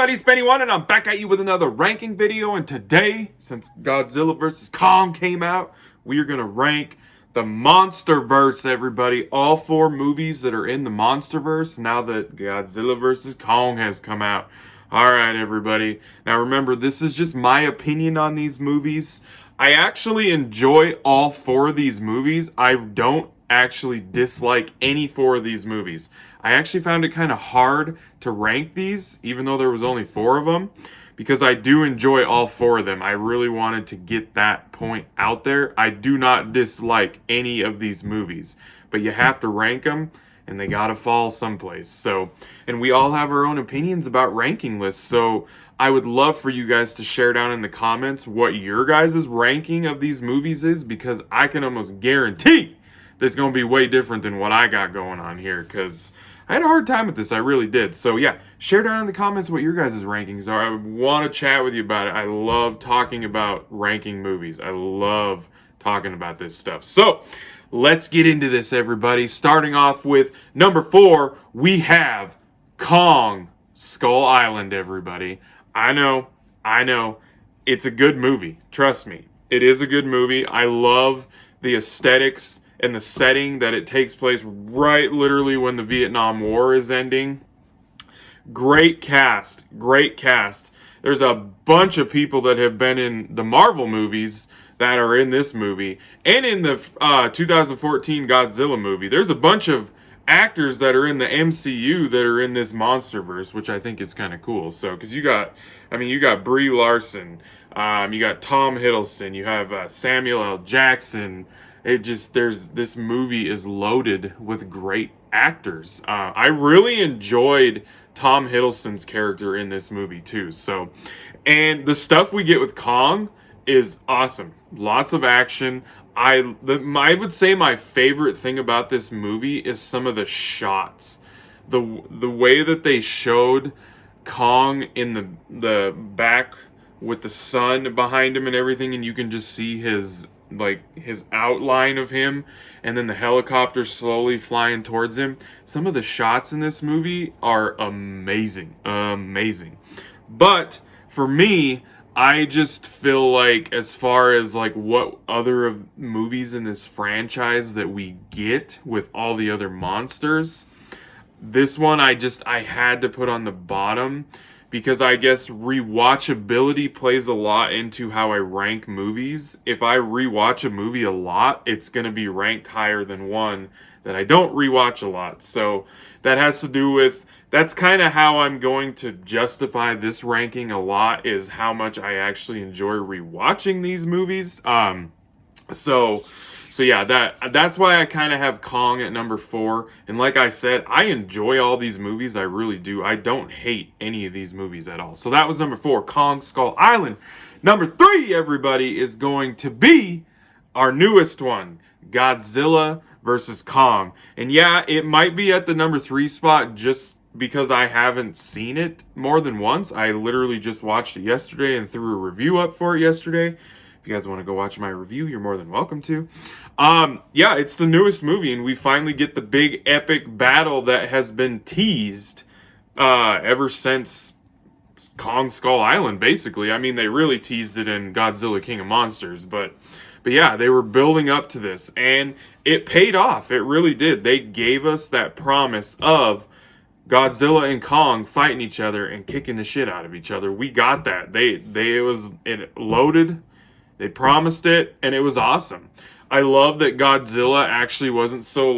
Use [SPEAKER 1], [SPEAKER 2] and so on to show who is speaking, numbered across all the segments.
[SPEAKER 1] everybody, it's Benny1 and I'm back at you with another ranking video. And today, since Godzilla vs. Kong came out, we are going to rank the Monsterverse, everybody. All 4 movies that are in the Monsterverse now that Godzilla vs. Kong has come out. Alright, everybody. Now remember, this is just my opinion on these movies. I actually enjoy all 4 of these movies. I don't actually dislike any 4 of these movies. I actually found it kind of hard to rank these, even though there was only 4 of them, because I do enjoy all 4 of them. I really wanted to get that point out there. I do not dislike any of these movies, but you have to rank them, and they gotta fall someplace. So, and we all have our own opinions about ranking lists, so I would love for you guys to share down in the comments what your guys' ranking of these movies is, because I can almost guarantee that it's going to be way different than what I got going on here, because I had a hard time with this. I really did. So yeah, share down in the comments what your guys' rankings are. I want to chat with you about it. I love talking about ranking movies. I love talking about this stuff. So let's get into this, everybody. Starting off with number 4, we have Kong Skull Island, everybody. I know. It's a good movie. Trust me. It is a good movie. I love the aesthetics and the setting that it takes place right literally when the Vietnam War is ending. Great cast. There's a bunch of people that have been in the Marvel movies that are in this movie, and in the 2014 Godzilla movie. There's a bunch of actors that are in the MCU that are in this Monsterverse, which I think is kind of cool. So, because you got Brie Larson, you got Tom Hiddleston, you have Samuel L. Jackson. This movie is loaded with great actors. I really enjoyed Tom Hiddleston's character in this movie too. So, and the stuff we get with Kong is awesome. Lots of action. I would say my favorite thing about this movie is some of the shots. The way that they showed Kong in the back with the sun behind him and everything, and you can just see his outline of him, and then the helicopter slowly flying towards him. Some of the shots in this movie are amazing. But for me, I just feel like, as far as like what other movies in this franchise that we get with all the other monsters, this one I had to put on the bottom, because I guess rewatchability plays a lot into how I rank movies. If I rewatch a movie a lot, it's going to be ranked higher than one that I don't rewatch a lot. So that has to do with, that's kind of how I'm going to justify this ranking a lot, is how much I actually enjoy rewatching these movies. So yeah, that's why I kind of have Kong at number 4. And like I said, I enjoy all these movies. I really do. I don't hate any of these movies at all. So that was number 4, Kong Skull Island. Number 3, everybody, is going to be our newest one, Godzilla vs. Kong. And yeah, it might be at the number 3 spot just because I haven't seen it more than once. I literally just watched it yesterday and threw a review up for it yesterday. If you guys want to go watch my review, you're more than welcome to. Yeah, it's the newest movie, and we finally get the big epic battle that has been teased ever since Kong Skull Island, basically. I mean, they really teased it in Godzilla King of Monsters, but yeah, they were building up to this, and it paid off. It really did. They gave us that promise of Godzilla and Kong fighting each other and kicking the shit out of each other. We got that. It loaded. They promised it, and it was awesome. I love that Godzilla actually wasn't so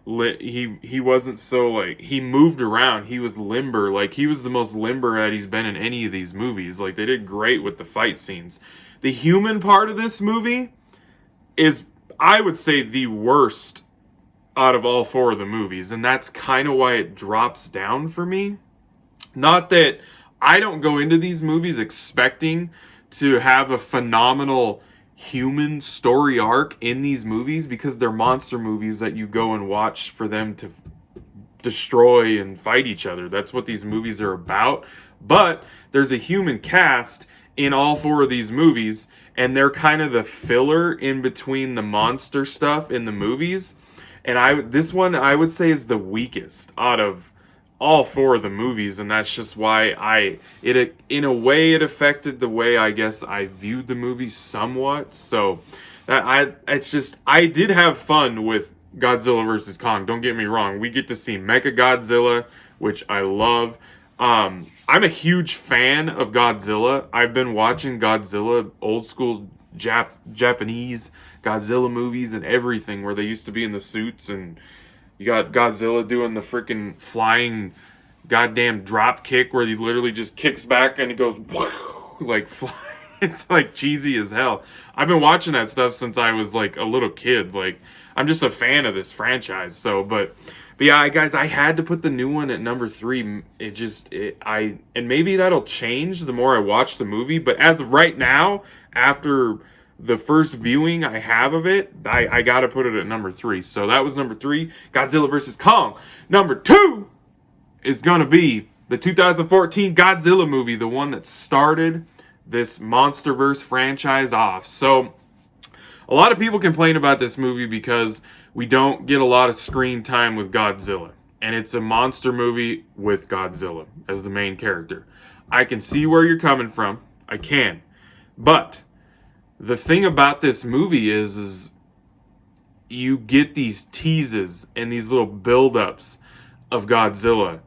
[SPEAKER 1] he wasn't so he moved around. He was limber. Like, he was the most limber that he's been in any of these movies. Like, they did great with the fight scenes. The human part of this movie is, I would say, the worst out of all 4 of the movies, and that's kind of why it drops down for me. Not that I don't go into these movies expecting to have a phenomenal human story arc in these movies, because they're monster movies that you go and watch for them to destroy and fight each other. That's what these movies are about. But there's a human cast in all 4 of these movies, and they're kind of the filler in between the monster stuff in the movies. And this one I would say is the weakest out of all four of the movies, and that's just why it in a way it affected the way I guess I viewed the movie somewhat. So it's just I did have fun with Godzilla vs Kong. Don't get me wrong. We get to see Mecha Godzilla, which I love. I'm a huge fan of Godzilla. I've been watching Godzilla old school Japanese Godzilla movies and everything where they used to be in the suits, and you got Godzilla doing the freaking flying goddamn drop kick where he literally just kicks back and he goes like fly. It's like cheesy as hell. I've been watching that stuff since I was like a little kid. Like, I'm just a fan of this franchise. So, but yeah, guys, I had to put the new one at number 3. And maybe that'll change the more I watch the movie. But as of right now, after the first viewing I have of it, I got to put it at number 3. So that was number 3, Godzilla vs. Kong. Number 2 is going to be the 2014 Godzilla movie, the one that started this Monsterverse franchise off. So a lot of people complain about this movie because we don't get a lot of screen time with Godzilla. And it's a monster movie with Godzilla as the main character. I can see where you're coming from. I can. But the thing about this movie is you get these teases and these little build-ups of Godzilla.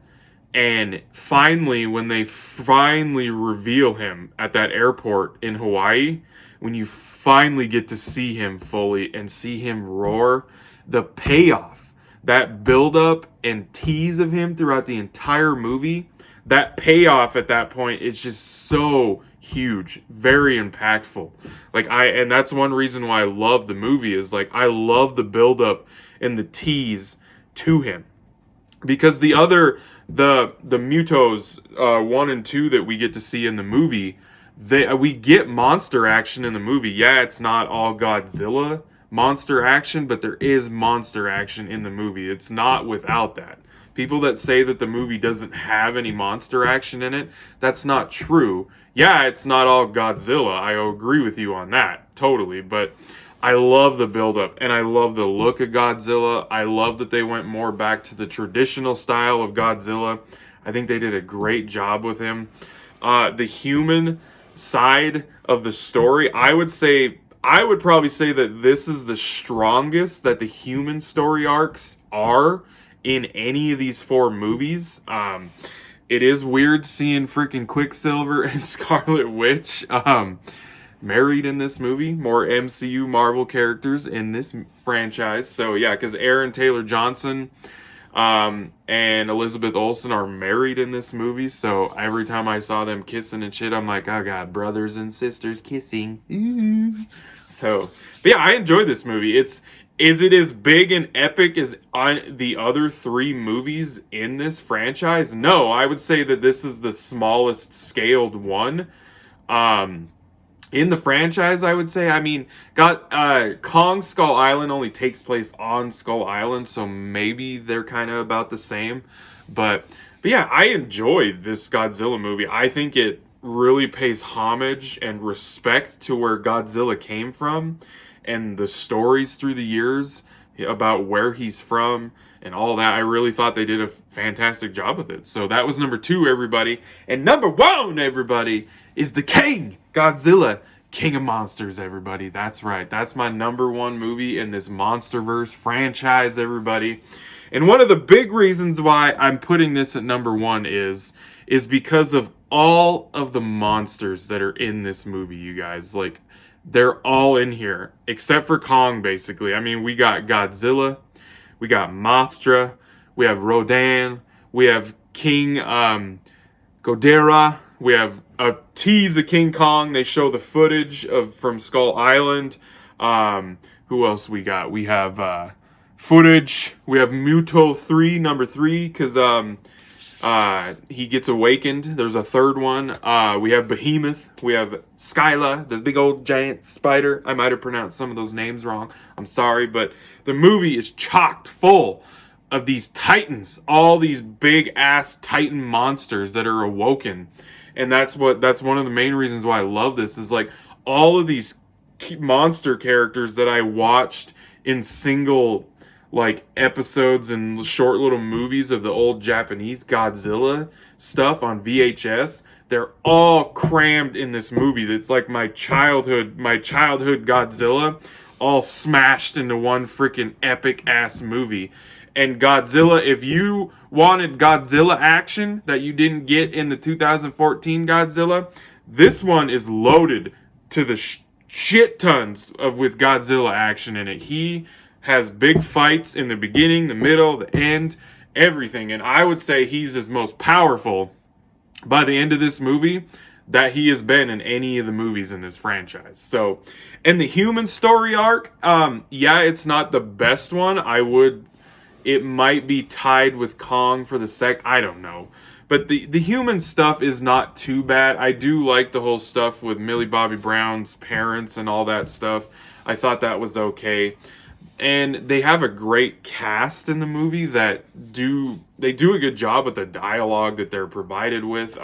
[SPEAKER 1] And finally, when they finally reveal him at that airport in Hawaii, when you finally get to see him fully and see him roar, the payoff, that build-up and tease of him throughout the entire movie, that payoff at that point is just so huge, very impactful. And that's one reason why I love the movie, is like I love the build-up and the tease to him. Because the Mutos 1 and 2 that we get to see in the movie, we get monster action in the movie. Yeah, it's not all Godzilla monster action, but there is monster action in the movie. It's not without that. People that say that the movie doesn't have any monster action in it, that's not true. Yeah, it's not all Godzilla. I agree with you on that, totally. But I love the build-up, and I love the look of Godzilla. I love that they went more back to the traditional style of Godzilla. I think they did a great job with him. The human side of the story, I would probably say that this is the strongest that the human story arcs are in any of these 4 movies. It is weird seeing freaking Quicksilver and Scarlet Witch married in this movie. More MCU Marvel characters in this franchise. So yeah, because Aaron Taylor Johnson and Elizabeth Olsen are married in this movie. So every time I saw them kissing and shit, I'm like, oh god, brothers and sisters kissing. Ooh. So, but yeah, I enjoy this movie. Is it as big and epic as the other 3 movies in this franchise? No, I would say that this is the smallest scaled one. In the franchise, I would say. I mean, Kong Skull Island only takes place on Skull Island, so maybe they're kind of about the same. But yeah, I enjoyed this Godzilla movie. I think it really pays homage and respect to where Godzilla came from and the stories through the years about where he's from and all that. I really thought they did a fantastic job with it. So that was number 2, everybody. And number 1, everybody, is the King, Godzilla, King of Monsters, everybody. That's right. That's my number 1 movie in this Monsterverse franchise, everybody. And one of the big reasons why I'm putting this at number 1 is because of all of the monsters that are in this movie, you guys. Like, they're all in here, except for Kong, basically. I mean, we got Godzilla, we got Mothra, we have Rodan, we have King Ghidorah, we have a tease of King Kong. They show the footage from Skull Island. Who else we got? We have footage. We have Muto 3, number 3, because he gets awakened. There's a third one. We have Behemoth. We have Skyla, the big old giant spider. I might have pronounced some of those names wrong. I'm sorry, but the movie is chocked full of these titans, all these big ass titan monsters that are awoken. And that's one of the main reasons why I love this, is like all of these monster characters that I watched in single like episodes and short little movies of the old Japanese Godzilla stuff on VHS. They're all crammed in this movie. That's like my childhood Godzilla, all smashed into one freaking epic ass movie. And Godzilla, if you wanted Godzilla action that you didn't get in the 2014 Godzilla, this one is loaded to the shit tons of with Godzilla action in it. He has big fights in the beginning, the middle, the end, everything. And I would say he's his most powerful by the end of this movie that he has been in any of the movies in this franchise. So, and the human story arc, yeah, it's not the best one. It might be tied with Kong for the I don't know. But the human stuff is not too bad. I do like the whole stuff with Millie Bobby Brown's parents and all that stuff. I thought that was okay. And they have a great cast in the movie that they do a good job with the dialogue that they're provided with.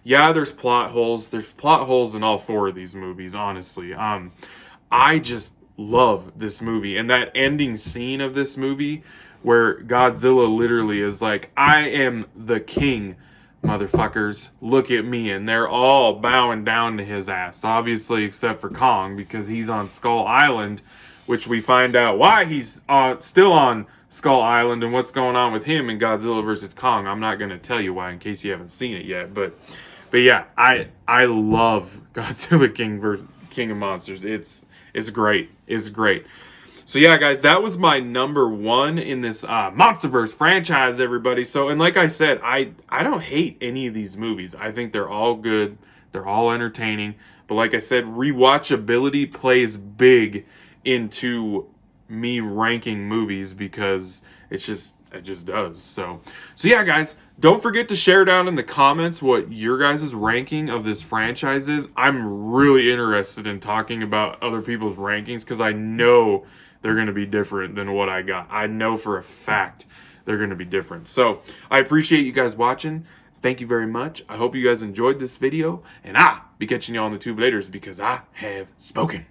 [SPEAKER 1] Yeah, there's plot holes. There's plot holes in all four of these movies, honestly. I just love this movie. And that ending scene of this movie where Godzilla literally is like, I am the king, motherfuckers. Look at me. And they're all bowing down to his ass. Obviously, except for Kong, because he's on Skull Island, which we find out why he's still on Skull Island and what's going on with him in Godzilla vs. Kong. I'm not going to tell you why in case you haven't seen it yet. But yeah, I love Godzilla King of Monsters. It's great. It's great. So yeah, guys, that was my number one in this Monsterverse franchise, everybody. So, and like I said, I don't hate any of these movies. I think they're all good. They're all entertaining. But like I said, rewatchability plays big into me ranking movies because it just does. So yeah, guys, don't forget to share down in the comments what your guys' ranking of this franchise is. I'm really interested in talking about other people's rankings because I know they're going to be different than what I got. I know for a fact they're going to be different. So I appreciate you guys watching. Thank you very much. I hope you guys enjoyed this video, and I'll be catching you on the tube later because I have spoken.